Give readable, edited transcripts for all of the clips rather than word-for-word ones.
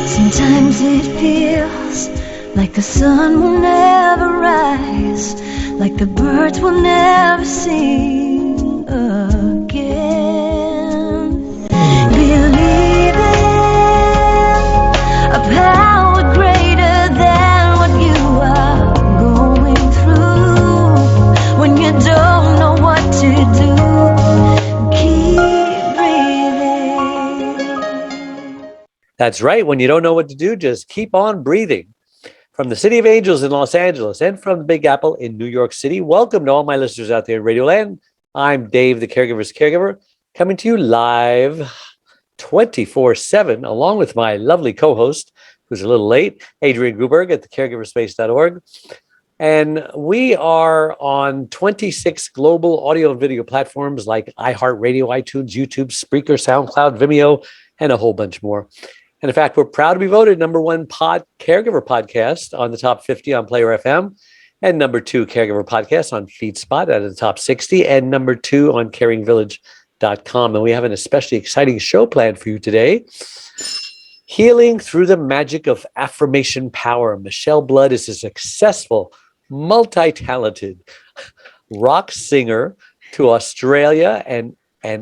Sometimes it feels like the sun will never rise, like the birds will never sing again. Believe in a power greater than what you are going through. When you don't know what to do, keep breathing. That's right. When you don't know what to do, just keep on breathing. From the City of Angels in Los Angeles and from the Big Apple in New York City, welcome to all my listeners out there in Radio Land. I'm Dave, the Caregiver's Caregiver, coming to you live 24/7, along with my lovely co-host, who's a little late, Adrian Gruberg at thecaregiverspace.org. And we are on 26 global audio and video platforms like iHeartRadio, iTunes, YouTube, Spreaker, SoundCloud, Vimeo, and a whole bunch more. And in fact, we're proud to be voted #1 caregiver podcast on the top 50 on Player FM, and #2 caregiver podcast on FeedSpot out of the top 60, and #2 on caringvillage.com. And we have an especially exciting show planned for you today. Healing through the magic of affirmation power. Michelle Blood is a successful, multi-talented rock singer to Australia, and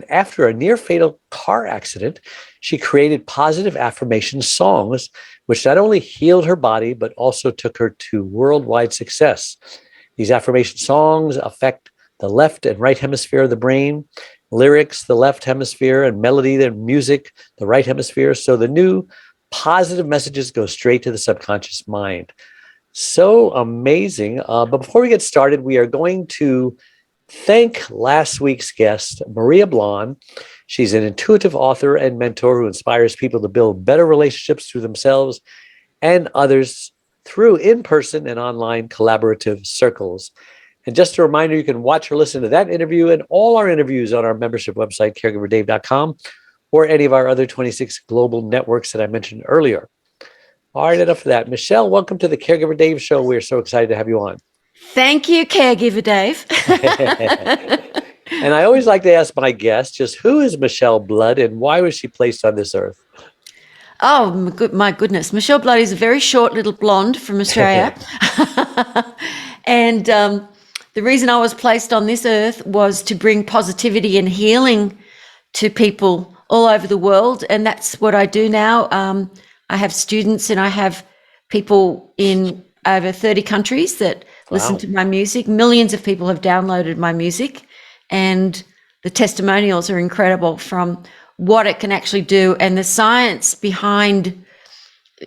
after a near-fatal car accident, she created positive affirmation songs, which not only healed her body, but also took her to worldwide success. These affirmation songs affect the left and right hemisphere of the brain, lyrics, the left hemisphere, and melody, the music, the right hemisphere. So the new positive messages go straight to the subconscious mind. So amazing. But before we get started, we are going to thank last week's guest, Maria Blon. She's an intuitive author and mentor who inspires people to build better relationships through themselves and others through in-person and online collaborative circles. And just a reminder, you can watch or listen to that interview and all our interviews on our membership website, caregiverdave.com, or any of our other 26 global networks that I mentioned earlier. All right, enough of that. Michelle, welcome to the Caregiver Dave Show. We're so excited to have you on. Thank you, Caregiver Dave. And I always like to ask my guests, just who is Michelle Blood and why was she placed on this earth? Oh, my goodness. Michelle Blood is a very short little blonde from Australia. And the reason I was placed on this earth was to bring positivity and healing to people all over the world. And that's what I do now. I have students and I have people in over 30 countries that listen to my music. Millions of people have downloaded my music, and the testimonials are incredible from what it can actually do, and the science behind,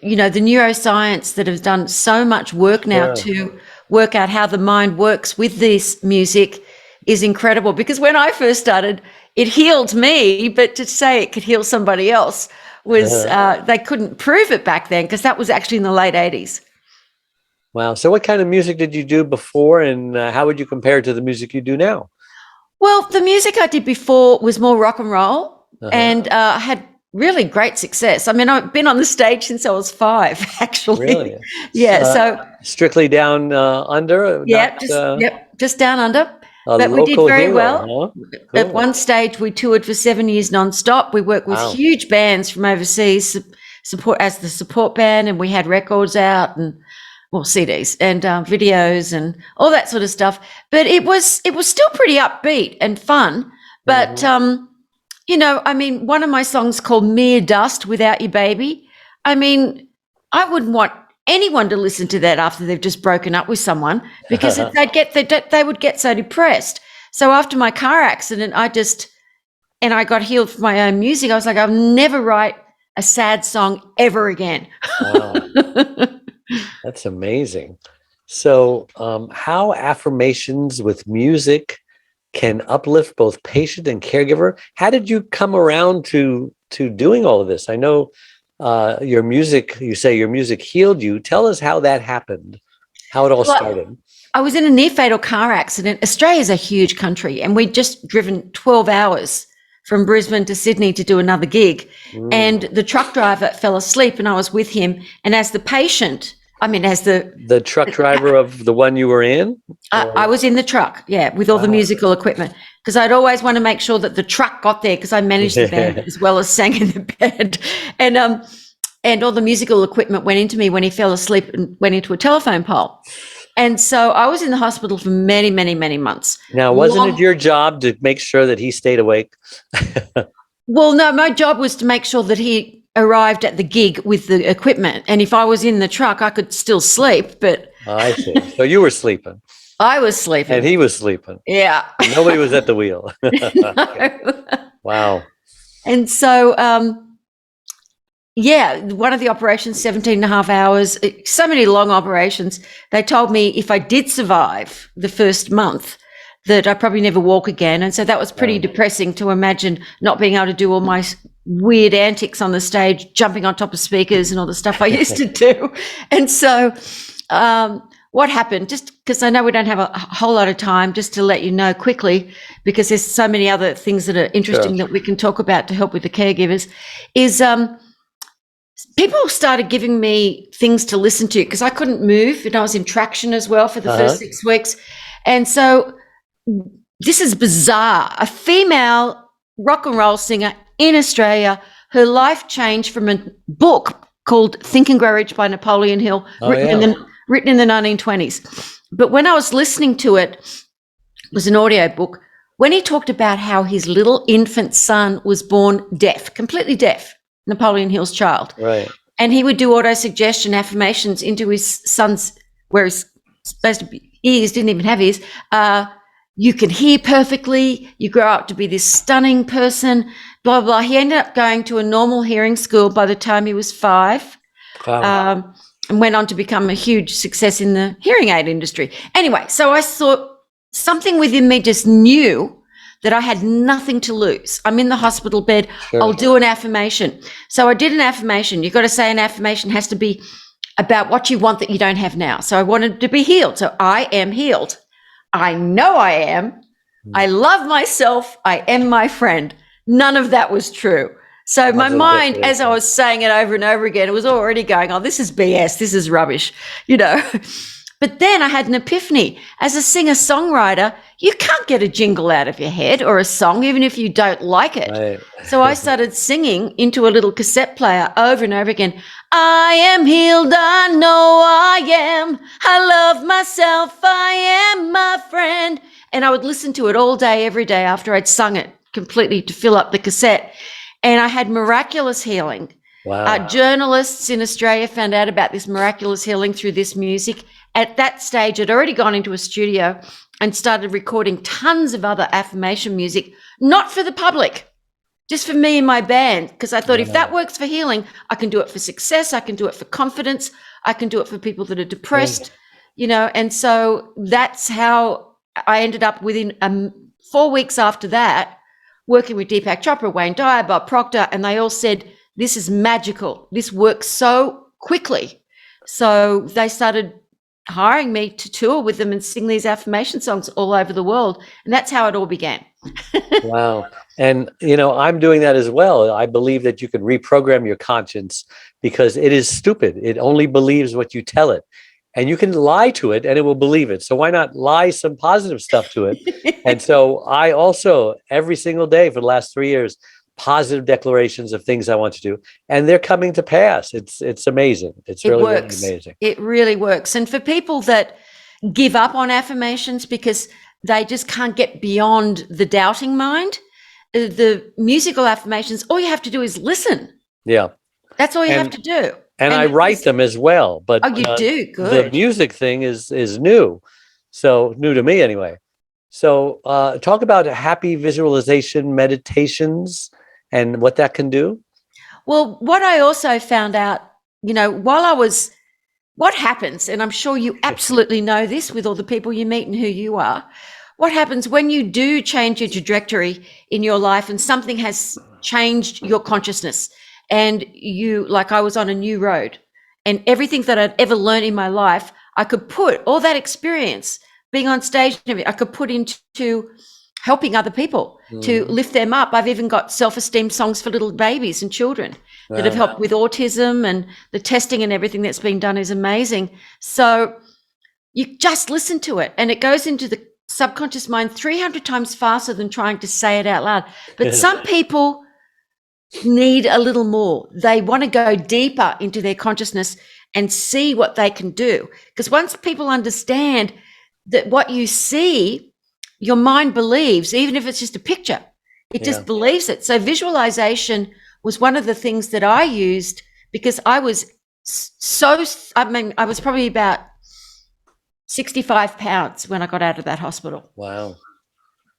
the neuroscience that has done so much work now to work out how the mind works with this music is incredible. Because when I first started, it healed me, but to say it could heal somebody else was, they couldn't prove it back then, because that was actually in the late 80s. Wow. So what kind of music did you do before, and how would you compare it to the music you do now? Well, the music I did before was more rock and roll, and I had really great success. I mean, I've been on the stage since I was 5, actually. Really? Yeah. So strictly down under? Yeah, just down under. But we did very well. Huh? Cool. At one stage, we toured for 7 years nonstop. We worked with huge bands from overseas, support as the support band, and we had records out and CDs and videos and all that sort of stuff. But it was still pretty upbeat and fun. But one of my songs called "Mere Dust Without Your Baby." I mean, I wouldn't want anyone to listen to that after they've just broken up with someone, because they would get so depressed. So after my car accident, I got healed from my own music. I was like, I'll never write a sad song ever again. Wow. That's amazing. So how affirmations with music can uplift both patient and caregiver. How did you come around to doing all of this? I know your music, you say your music healed you. Tell us how that happened, how it all started. I was in a near-fatal car accident. Australia's a huge country, and we'd just driven 12 hours from Brisbane to Sydney to do another gig. And the truck driver fell asleep, and I was with him. And as the patient, as the truck driver of the one you were in? I was in the truck, with all the musical equipment, because I'd always want to make sure that the truck got there, because I managed the band as well as sang in the band. And and all the musical equipment went into me when he fell asleep and went into a telephone pole. And so I was in the hospital for many, many, many months. Now, wasn't it your job to make sure that he stayed awake? Well, no, my job was to make sure that he arrived at the gig with the equipment. And if I was in the truck, I could still sleep, but I see. So you were sleeping. I was sleeping. And he was sleeping. Yeah. Nobody was at the wheel. Wow. And so, one of the operations, 17 and a half hours, so many long operations. They told me if I did survive the first month, that I probably never walk again. And so that was pretty depressing to imagine not being able to do all my weird antics on the stage, jumping on top of speakers and all the stuff I used to do. And so what happened, just because I know we don't have a whole lot of time, just to let you know quickly, because there's so many other things that are interesting that we can talk about to help with the caregivers, is people started giving me things to listen to because I couldn't move, and I was in traction as well for the first 6 weeks. And so this is bizarre. A female rock and roll singer in Australia, her life changed from a book called Think and Grow Rich by Napoleon Hill, written in the 1920s. But when I was listening to it, it was an audio book, when he talked about how his little infant son was born deaf, completely deaf, Napoleon Hill's child. Right. And he would do auto-suggestion affirmations into his son's, where he's supposed to be ears, didn't even have ears, you can hear perfectly, you grow up to be this stunning person, blah, blah. He ended up going to a normal hearing school by the time he was 5. Wow. And went on to become a huge success in the hearing aid industry. Anyway, so I thought something within me just knew that I had nothing to lose. I'm in the hospital bed. Sure. I'll do an affirmation. So I did an affirmation. You've got to say an affirmation has to be about what you want that you don't have now. So I wanted to be healed. So I am healed. I know I am. I love myself. I am my friend. None of that was true. So my mind, as I was saying it over and over again, it was already going, oh, this is BS. This is rubbish, But then I had an epiphany. As a singer-songwriter, you can't get a jingle out of your head or a song, even if you don't like it. Right. So I started singing into a little cassette player over and over again. I am healed, I know I am. I love myself, I am my friend. And I would listen to it all day, every day after I'd sung it completely to fill up the cassette. And I had miraculous healing. Wow. Journalists in Australia found out about this miraculous healing through this music. At that stage, I'd already gone into a studio and started recording tons of other affirmation music, not for the public, just for me and my band, because I thought if that works for healing, I can do it for success, I can do it for confidence, I can do it for people that are depressed, and so that's how I ended up within 4 weeks after that, working with Deepak Chopra, Wayne Dyer, Bob Proctor, and they all said, this is magical. This works so quickly. So they started hiring me to tour with them and sing these affirmation songs all over the world. And that's how it all began. Wow. And, I'm doing that as well. I believe that you can reprogram your conscience because it is stupid. It only believes what you tell it. And you can lie to it and it will believe it. So why not lie some positive stuff to it? And so I also, every single day for the last 3 years, positive declarations of things I want to do, and they're coming to pass. It's amazing. It really works. Really amazing. It really works. And for people that give up on affirmations because they just can't get beyond the doubting mind, the musical affirmations, all you have to do is listen. Yeah. That's all you have to do. And I write them as well. But you do? Good. The music thing is new. So new to me anyway. So talk about happy visualization meditations and what that can do. Well, what I also found out, what happens, and I'm sure you absolutely know this with all the people you meet and who you are, what happens when you do change your trajectory in your life and something has changed your consciousness and I was on a new road and everything that I'd ever learned in my life, I could put all that experience being on stage, I could put into helping other people to lift them up. I've even got self-esteem songs for little babies and children that have helped with autism, and the testing and everything that's been done is amazing. So you just listen to it and it goes into the subconscious mind 300 times faster than trying to say it out loud. But some people need a little more. They want to go deeper into their consciousness and see what they can do. Because once people understand that what you see, your mind believes, even if it's just a picture, it just believes it. So visualization was one of the things that I used because I was I was probably about 65 pounds when I got out of that hospital. Wow.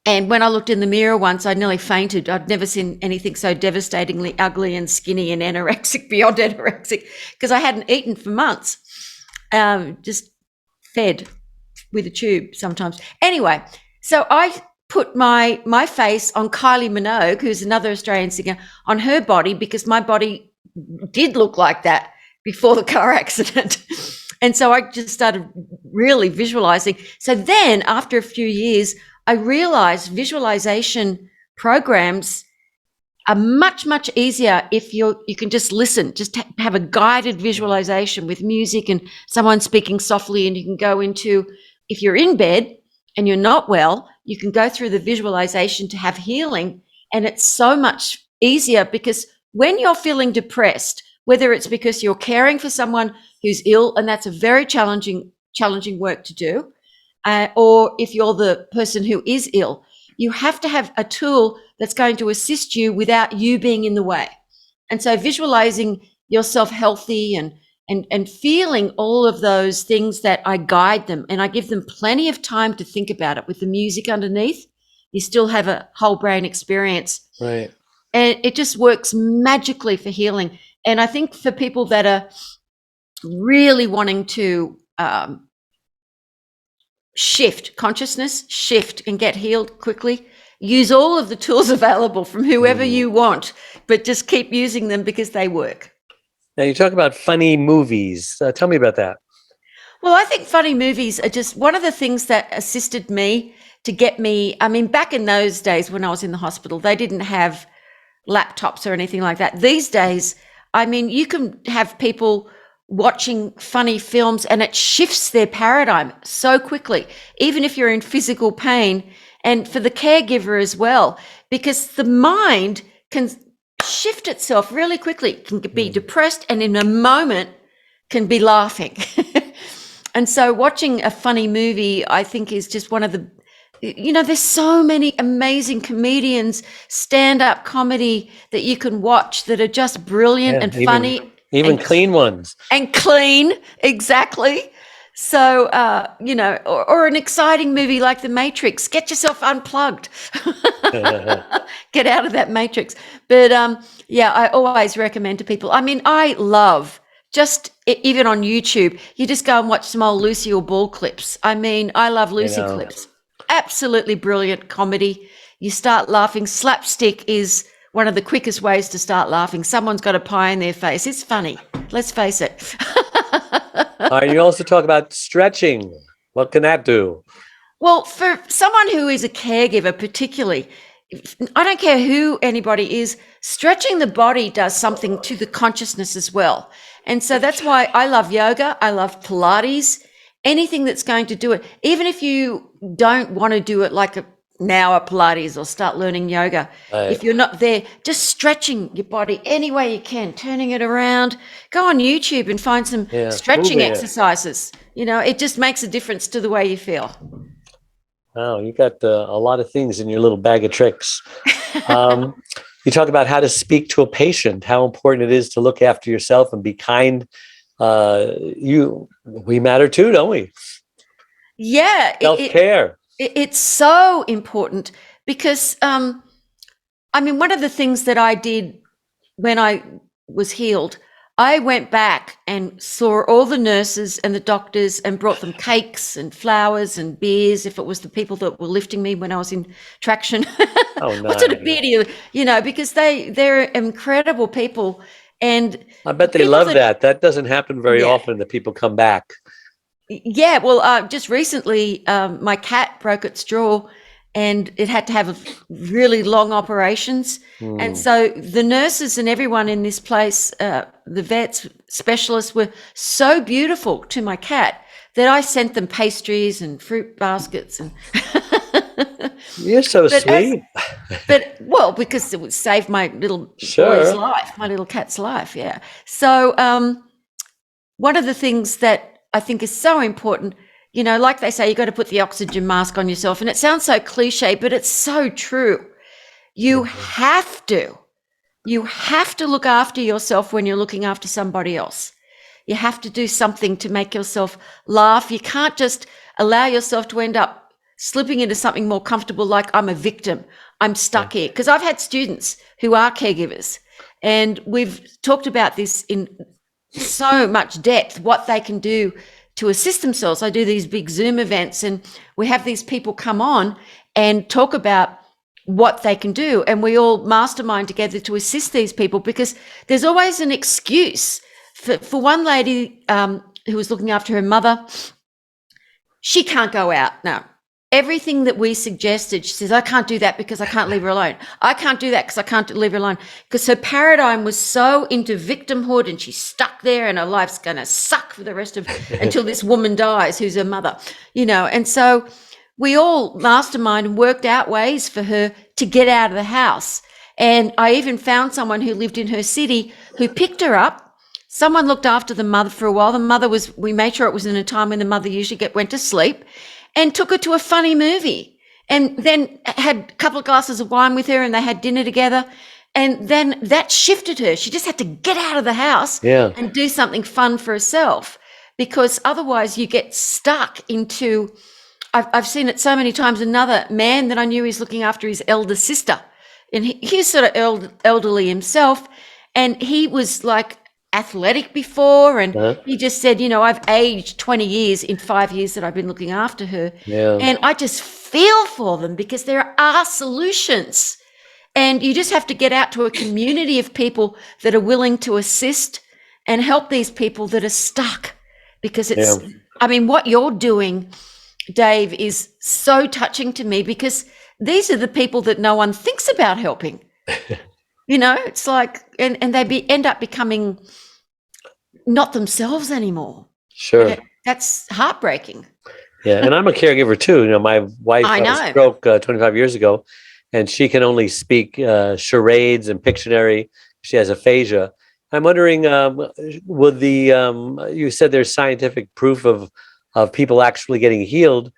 And when I looked in the mirror once, I nearly fainted. I'd never seen anything so devastatingly ugly and skinny and anorexic, beyond anorexic, because I hadn't eaten for months, just fed with a tube sometimes. Anyway, so I put my face on Kylie Minogue, who's another Australian singer, on her body because my body did look like that before the car accident. And so I just started really visualizing. So then after a few years, I realized visualization programs are much, much easier if you can just listen, just have a guided visualization with music and someone speaking softly, and you can go into, if you're in bed and you're not well, you can go through the visualization to have healing. And it's so much easier because when you're feeling depressed, whether it's because you're caring for someone who's ill, and that's a very challenging work to do, or if you're the person who is ill, you have to have a tool that's going to assist you without you being in the way. And so visualizing yourself healthy and feeling all of those things, that I guide them and I give them plenty of time to think about it with the music underneath. You still have a whole brain experience. Right. And it just works magically for healing. And I think for people that are really wanting to shift consciousness, shift and get healed quickly, use all of the tools available from whoever you want, but just keep using them because they work. Now you talk about funny movies. Tell me about that. Well, I think funny movies are just one of the things that assisted me to get me. I mean, back in those days when I was in the hospital, they didn't have laptops or anything like that. These days, I mean, you can have people watching funny films and it shifts their paradigm so quickly, even if you're in physical pain, and for the caregiver as well, because the mind can shift itself really quickly. It can be depressed and in a moment can be laughing. And so watching a funny movie, I think, is just one of the, there's so many amazing comedians, stand-up comedy that you can watch that are just brilliant and funny. Even clean ones. And clean, exactly. So, or an exciting movie like The Matrix. Get yourself unplugged. Get out of that Matrix. But, I always recommend to people. I mean, I love, just even on YouTube, you just go and watch some old Lucille Ball clips. I mean, I love Lucy clips. Absolutely brilliant comedy. You start laughing. Slapstick is one of the quickest ways to start laughing. Someone's got a pie in their face. It's funny. Let's face it. You also talk about stretching. What can that do? Well, for someone who is a caregiver, particularly, I don't care who anybody is, stretching the body does something to the consciousness as well. And so that's why I love yoga. I love Pilates, anything that's going to do it. Even if you don't want to do it like an hour Pilates or start learning yoga, if you're not there, just stretching your body any way you can, turning it around. Go on YouTube and find some stretching exercises. It just makes a difference to the way you feel. Wow, you got a lot of things in your little bag of tricks. You talk about how to speak to a patient, how important it is to look after yourself and be kind. We matter too, don't we? Yeah. Self-care. It's so important because, one of the things that I did when I was healed, I went back and saw all the nurses and the doctors and brought them cakes and flowers and beers if it was the people that were lifting me when I was in traction. Oh, nice. What sort of beer do you, because they're incredible people. And I bet they love that. That doesn't happen very often that people come back. Yeah, well, just recently, my cat broke its jaw and it had to have a really long operations. And so the nurses and everyone in this place, the vets, specialists, were so beautiful to my cat that I sent them pastries and fruit baskets. And You're so But sweet. well, because it would save my little boy's Sure. life, my little cat's life. Yeah. So one of the things that I think is so important, like they say, you got to put the oxygen mask on yourself. And it sounds so cliche, but it's so true. You have to. You have to look after yourself when you're looking after somebody else. You have to do something to make yourself laugh. You can't just allow yourself to end up slipping into something more comfortable, like I'm a victim. I'm stuck here. Because I've had students who are caregivers, and we've talked about this in so much depth, what they can do to assist themselves. I do these big Zoom events, and we have these people come on and talk about what they can do. And we all mastermind together to assist these people, because there's always an excuse. For one lady who was looking after her mother, she can't go out now. Everything that we suggested, she says, I can't do that because I can't leave her alone. I can't do that because I can't leave her alone. Because her paradigm was so into victimhood, and she's stuck there, and her life's going to suck for the rest of until this woman dies, who's her mother, And so we all mastermind and worked out ways for her to get out of the house. And I even found someone who lived in her city who picked her up. Someone looked after the mother for a while. The mother we made sure it was in a time when the mother usually went to sleep, and took her to a funny movie, and then had a couple of glasses of wine with her, and they had dinner together. And then that shifted her. She just had to get out of the house and do something fun for herself, because otherwise you get stuck into, I've seen it so many times. Another man that I knew, is looking after his elder sister, and he's sort of elderly himself, and he was like athletic before, and he just said, I've aged 20 years in 5 years that I've been looking after her. And I just feel for them, because there are solutions, and you just have to get out to a community of people that are willing to assist and help these people that are stuck, because it's what you're doing, Dave, is so touching to me, because these are the people that no one thinks about helping. It's like, and they end up becoming not themselves anymore. Sure. That's heartbreaking. Yeah. And I'm a caregiver too. My wife had a stroke 25 years ago, and she can only speak charades and Pictionary. She has aphasia. I'm wondering, would you said there's scientific proof of people actually getting healed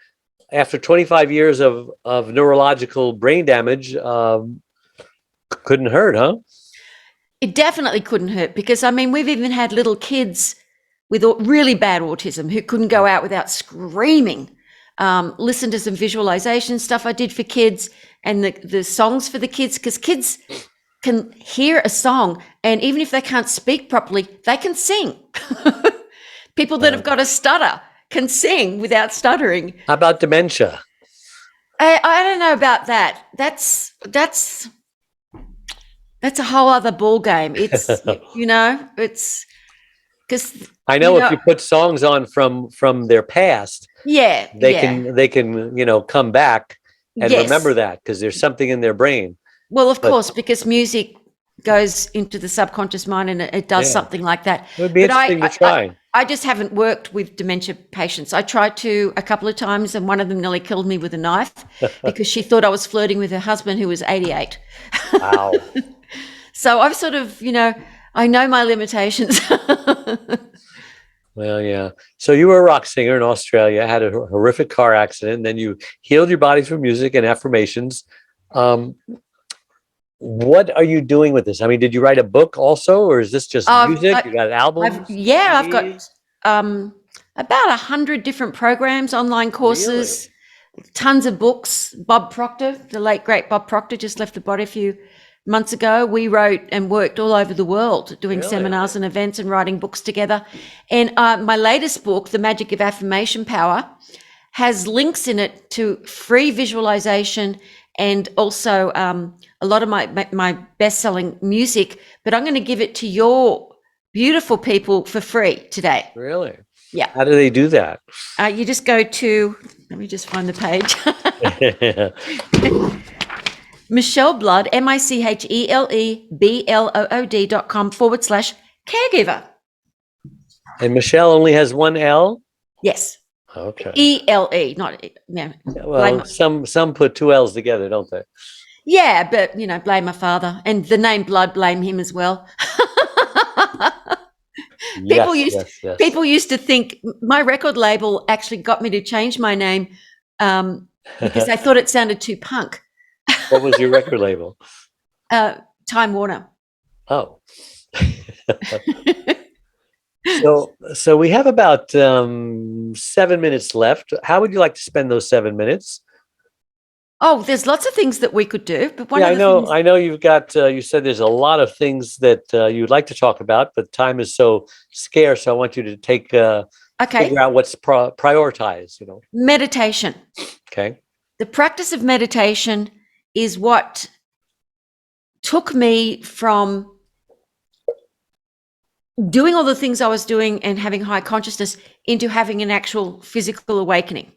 after 25 years of neurological brain damage. Couldn't hurt, huh? It definitely couldn't hurt, because we've even had little kids with really bad autism who couldn't go out without screaming. Listen to some visualization stuff I did for kids, and the songs for the kids, because kids can hear a song, and even if they can't speak properly, they can sing. People that have got a stutter can sing without stuttering. How about dementia? I don't know about that. That's a whole other ball game. It's it's because I know if you put songs on from their past, they can come back and remember that, because there's something in their brain. Well, of course, because music goes into the subconscious mind, and it does something like that. It would be interesting to try. I just haven't worked with dementia patients. I tried to a couple of times, and one of them nearly killed me with a knife because she thought I was flirting with her husband, who was 88. Wow. So I've sort of, I know my limitations. Well, yeah. So you were a rock singer in Australia, had a horrific car accident, and then you healed your body through music and affirmations. What are you doing with this? Did you write a book also, or is this just music? You got an album? I've got about 100 different programs, online courses, tons of books. Bob Proctor, the late great Bob Proctor, just left the body a few months ago. We wrote and worked all over the world doing seminars and events and writing books together. And my latest book, The Magic of Affirmation Power, has links in it to free visualization and also a lot of my best-selling music. But I'm going to give it to your beautiful people for free today. Really? Yeah. How do they do that? You just go to, let me just find the page. Michelle Blood, MICHELEBLOOD.com/caregiver. And Michelle only has one L? Yes. Okay. ELE, not Yeah, blame. well, some put two L's together, don't they? Yeah, but blame my father, and the name Blood, blame him as well. people Yes, used yes, yes. people used to think my record label actually got me to change my name because they thought it sounded too punk. What was your record label? Time Warner. Oh. So we have about 7 minutes left. How would you like to spend those 7 minutes? Oh, there's lots of things that we could do, but one Yeah, of I the know. things. I know you've got. You said there's a lot of things that you'd like to talk about, but time is so scarce. So I want you to take Okay, figure out what's prioritized. meditation. Okay. The practice of meditation is what took me from doing all the things I was doing and having high consciousness into having an actual physical awakening.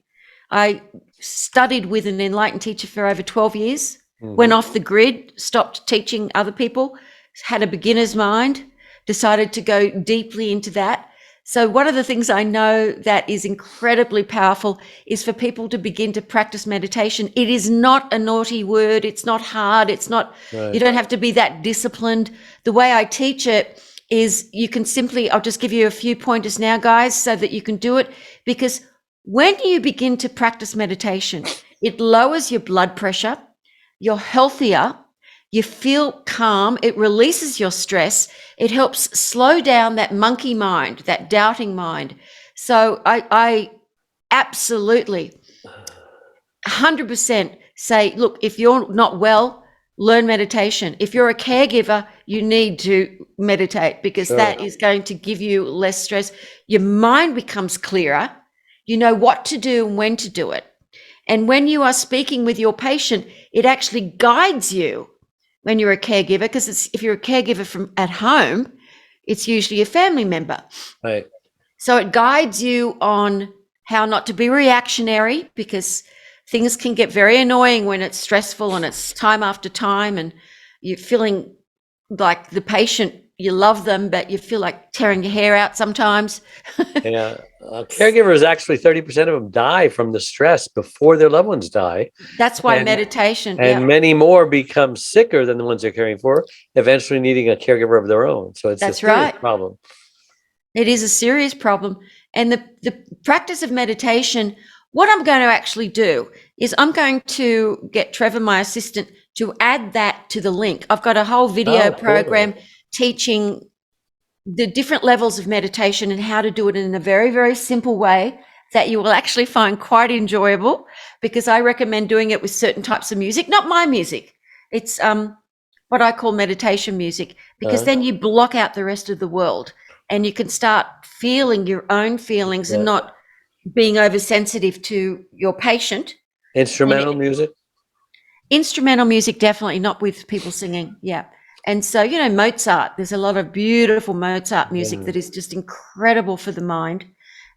I studied with an enlightened teacher for over 12 years, went off the grid, stopped teaching other people, had a beginner's mind, decided to go deeply into that. So one of the things I know that is incredibly powerful is for people to begin to practice meditation. It is not a naughty word. It's not hard. It's not, Right. you don't have to be that disciplined. The way I teach it is you can simply, I'll just give you a few pointers now, guys, so that you can do it. Because when you begin to practice meditation, it lowers your blood pressure, you're healthier, you feel calm, it releases your stress, it helps slow down that monkey mind, that doubting mind. So I absolutely 100% say, look, if you're not well, learn meditation. If you're a caregiver, you need to meditate because Sure. that is going to give you less stress. Your mind becomes clearer. You know what to do and when to do it. And when you are speaking with your patient, it actually guides you when you're a caregiver, because if you're a caregiver from at home, it's usually a family member. Right. So it guides you on how not to be reactionary, because things can get very annoying when it's stressful and it's time after time and you're feeling like the patient, you love them, but you feel like tearing your hair out sometimes. Yeah. Caregivers, actually 30% of them die from the stress before their loved ones die. That's why And- meditation. And Yeah, many more become sicker than the ones they're caring for, eventually needing a caregiver of their own. So it's a that's serious right. problem. It is a serious problem. And the practice of meditation, what I'm going to actually do is I'm going to get Trevor, my assistant, to add that to the link. I've got a whole video Oh, cool. program teaching the different levels of meditation and how to do it in a very, very simple way that you will actually find quite enjoyable, because I recommend doing it with certain types of music, not my music. It's what I call meditation music, because then you block out the rest of the world and you can start feeling your own feelings and not being oversensitive to your patient. Instrumental music. Instrumental music, definitely not with people singing. Yeah. And so, Mozart, there's a lot of beautiful Mozart music that is just incredible for the mind.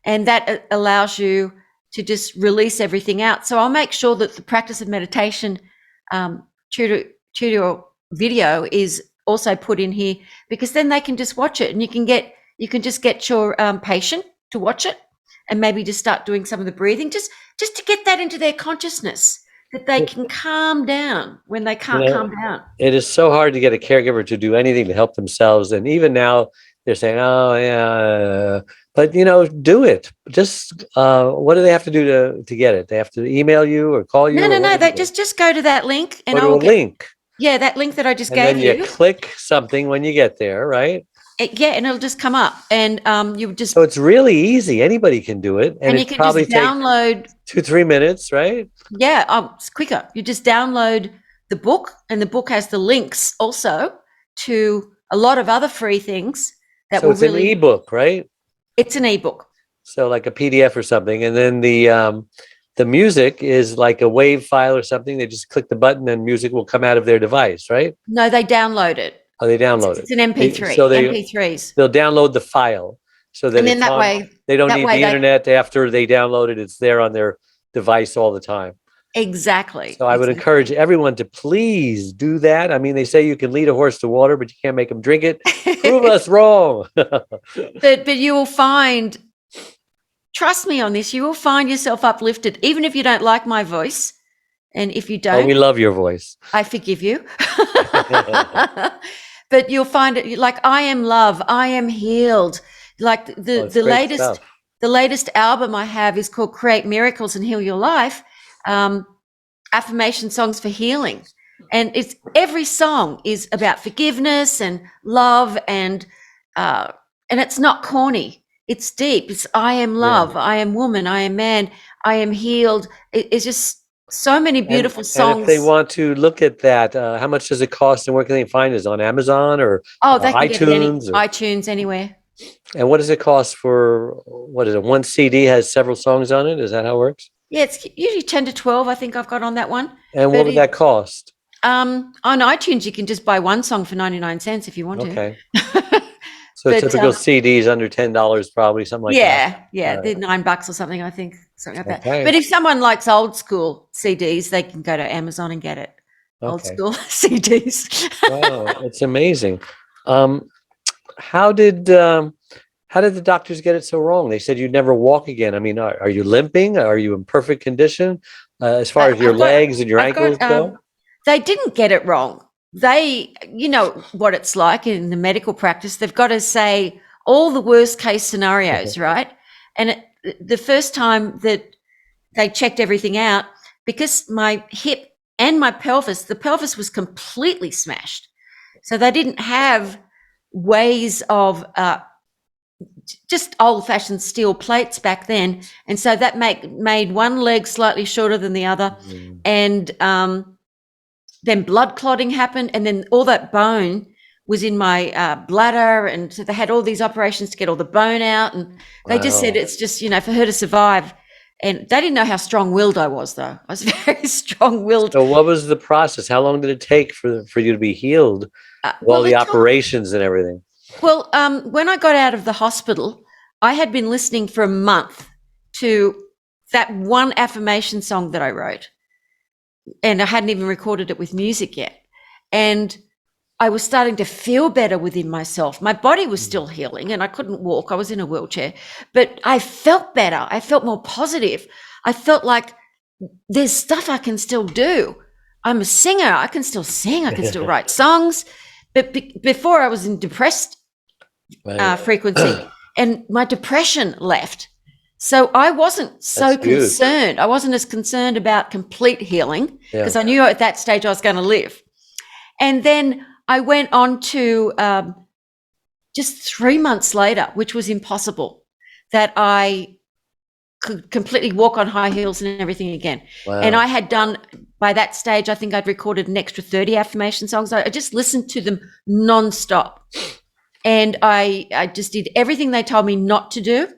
And that allows you to just release everything out. So I'll make sure that the practice of meditation tutorial video is also put in here, because then they can just watch it and you can just get your patient to watch it and maybe just start doing some of the breathing, just to get that into their consciousness, that they can calm down when they can't calm down. It is so hard to get a caregiver to do anything to help themselves. And even now they're saying, oh, yeah, but, do it. Just what do they have to do to get it? They have to email you or call you? No. They just go to that link and go to a link. Yeah, that link that I just And gave then you. you click something when you get there, right? And it'll just come up, and you just. So it's really easy. Anybody can do it, and you it can probably just download. takes 2-3 minutes, right? Yeah, it's quicker. You just download the book, and the book has the links also to a lot of other free things that So will it's really. an ebook, right? It's an ebook. So like a PDF or something, and then the music is like a WAV file or something. They just click the button, and music will come out of their device, right? No, they download it. Oh, they download It's it. an MP3. So MP3s. they'll download the file, so that And then it's that way they don't that need way the they- internet after they download it. It's there on their device all the time. Exactly. So I would encourage everyone to please do that. I mean, they say you can lead a horse to water, but you can't make them drink it. Prove us wrong. But you will find trust me on this. You will find yourself uplifted, even if you don't like my voice. And if you Oh, don't, we love your voice. I forgive you. But you'll find it like I am love, I am healed. Like It's great stuff. the latest album I have is called Create Miracles and Heal Your Life. Affirmation songs for healing. And it's every song is about forgiveness and love and it's not corny. It's deep. It's I am love, I am woman, I am man, I am healed. It's just so many beautiful songs. And if they want to look at that, how much does it cost and where can they find it? Is it on Amazon or they can iTunes? Get it iTunes, anywhere. And what does it cost for, what is it? One CD has several songs on it? Is that how it works? Yeah, it's usually 10 to 12, I think I've got on that one. And what would that cost? On iTunes, you can just buy one song for 99 cents if you want to. Okay. So typical CDs under $10, probably, something like that. Yeah, they're $9 or something, I think, something like Okay. that. But if someone likes old school CDs, they can go to Amazon and get it. Old school CDs. Wow, it's amazing. How did the doctors get it so wrong? They said you'd never walk again. I mean, are you limping? Are you in perfect condition as far as your legs and your ankles go? They didn't get it wrong. They, you know what it's like in the medical practice. They've got to say all the worst case scenarios, right? And the first time that they checked everything out, because my hip and my pelvis, the pelvis was completely smashed. So they didn't have ways of just old-fashioned steel plates back then. And so that made one leg slightly shorter than the other. And then blood clotting happened, and then all that bone was in my bladder, and so they had all these operations to get all the bone out, and they just said it's just, you know, for her to survive. And they didn't know how strong-willed I was, though. I was very strong-willed. So what was the process? How long did it take for you to be healed? All the operations and everything? Well, when I got out of the hospital, I had been listening for a month to that one affirmation song that I wrote. And I hadn't even recorded it with music yet. And I was starting to feel better within myself. My body was still healing and I couldn't walk. I was in a wheelchair, but I felt better. I felt more positive. I felt like there's stuff I can still do. I'm a singer. I can still sing. I can still write songs. But before I was in depressed frequency and my depression left. So I wasn't so concerned. I wasn't as concerned about complete healing because I knew at that stage I was going to live. And then I went on to just 3 months later, which was impossible, that I could completely walk on high heels and everything again. Wow. And I had done, by that stage, I think I'd recorded an extra 30 affirmation songs. I just listened to them nonstop. And I just did everything they told me not to do.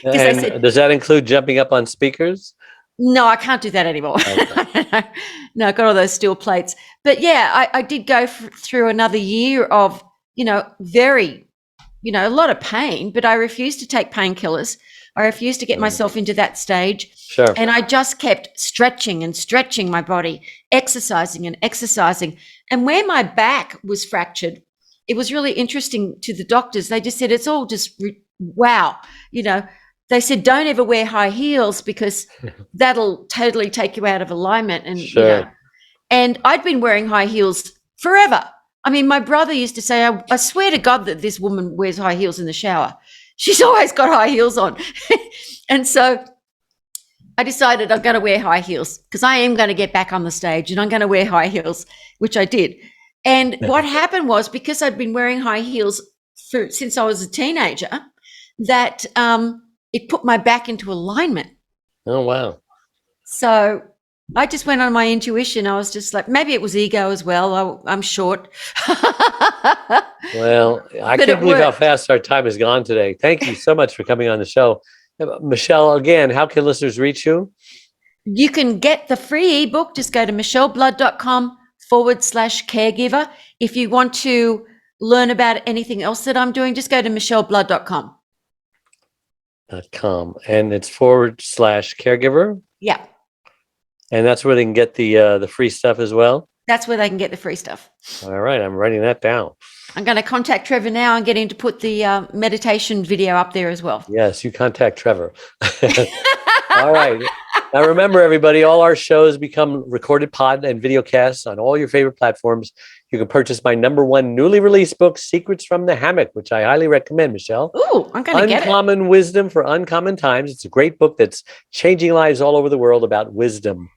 And said, does that include jumping up on speakers? No, I can't do that anymore. Okay. No, I got all those steel plates. But yeah, I did go through another year of, very, a lot of pain, but I refused to take painkillers. I refused to get myself into that stage. Sure. And I just kept stretching and stretching my body, exercising and exercising. And where my back was fractured, it was really interesting to the doctors. They just said, it's all just, wow. They said, don't ever wear high heels because that'll totally take you out of alignment. And, sure. And I'd been wearing high heels forever. I mean, my brother used to say, I swear to God that this woman wears high heels in the shower. She's always got high heels on. And so I decided I'm going to wear high heels because I am going to get back on the stage and I'm going to wear high heels, which I did. And what happened was, because I'd been wearing high heels since I was a teenager, that it put my back into alignment. Oh, wow. So I just went on my intuition. I was just like, maybe it was ego as well. I'm short. Well, I can't believe how fast our time has gone today. Thank you so much for coming on the show. Michelle, again, how can listeners reach you? You can get the free ebook. Just go to michelleblood.com/caregiver. If you want to learn about anything else that I'm doing, just go to michelleblood.com. And it's /caregiver. Yeah. And that's where they can get the free stuff as well. That's where they can get the free stuff. All right, I'm writing that down. I'm going to contact Trevor now and get him to put the meditation video up there as well. Yes, you contact Trevor. All right. Now remember, everybody, all our shows become recorded pod and video casts on all your favorite platforms. You can purchase my #1 newly released book, Secrets from the Hammock, which I highly recommend, Michelle. Ooh, I'm going to get it. Uncommon Wisdom for Uncommon Times. It's a great book that's changing lives all over the world about wisdom.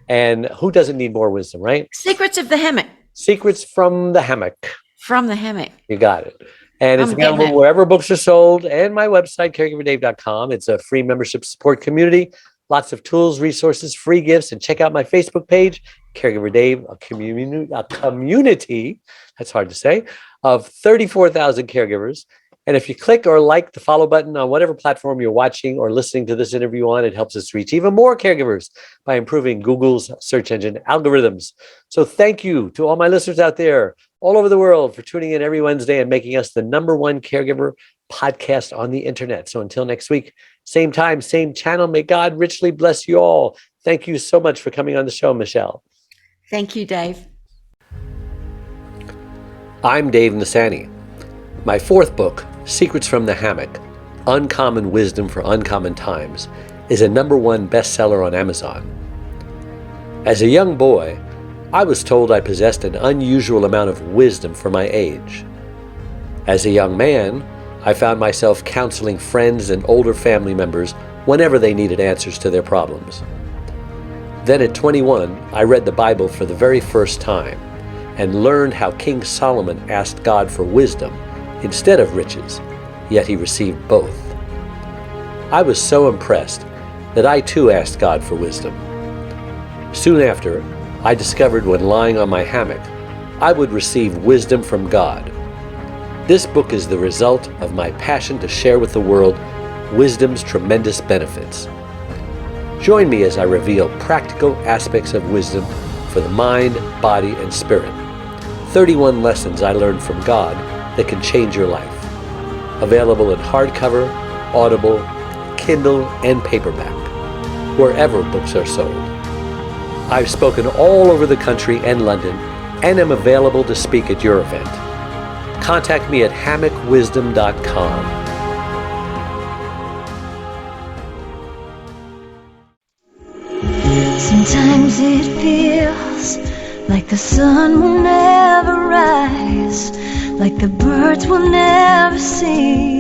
And who doesn't need more wisdom, right? Secrets of the Hammock. Secrets from the Hammock. From the Hammock. You got it. And it's I'm getting available it. wherever books are sold, and my website, caregiverdave.com. It's a free membership support community. Lots of tools, resources, free gifts, and check out my Facebook page, Caregiver Dave, a community, that's hard to say, of 34,000 caregivers. And if you click or like the follow button on whatever platform you're watching or listening to this interview on, it helps us reach even more caregivers by improving Google's search engine algorithms. So thank you to all my listeners out there all over the world for tuning in every Wednesday and making us the #1 caregiver podcast on the internet. So until next week, same time, same channel. May God richly bless you all. Thank you so much for coming on the show, Michelle. Thank you, Dave. I'm Dave Nasani. My 4th book, Secrets from the Hammock, Uncommon Wisdom for Uncommon Times, is a #1 bestseller on Amazon. As a young boy, I was told I possessed an unusual amount of wisdom for my age. As a young man, I found myself counseling friends and older family members whenever they needed answers to their problems. Then at 21, I read the Bible for the very first time and learned how King Solomon asked God for wisdom instead of riches, yet he received both. I was so impressed that I too asked God for wisdom. Soon after, I discovered when lying on my hammock, I would receive wisdom from God. This book is the result of my passion to share with the world wisdom's tremendous benefits. Join me as I reveal practical aspects of wisdom for the mind, body, and spirit. 31 lessons I learned from God that can change your life. Available in hardcover, Audible, Kindle, and paperback, wherever books are sold. I've spoken all over the country and London, and am available to speak at your event. Contact me at hammockwisdom.com. Sometimes it feels like the sun will never rise, like the birds will never sing.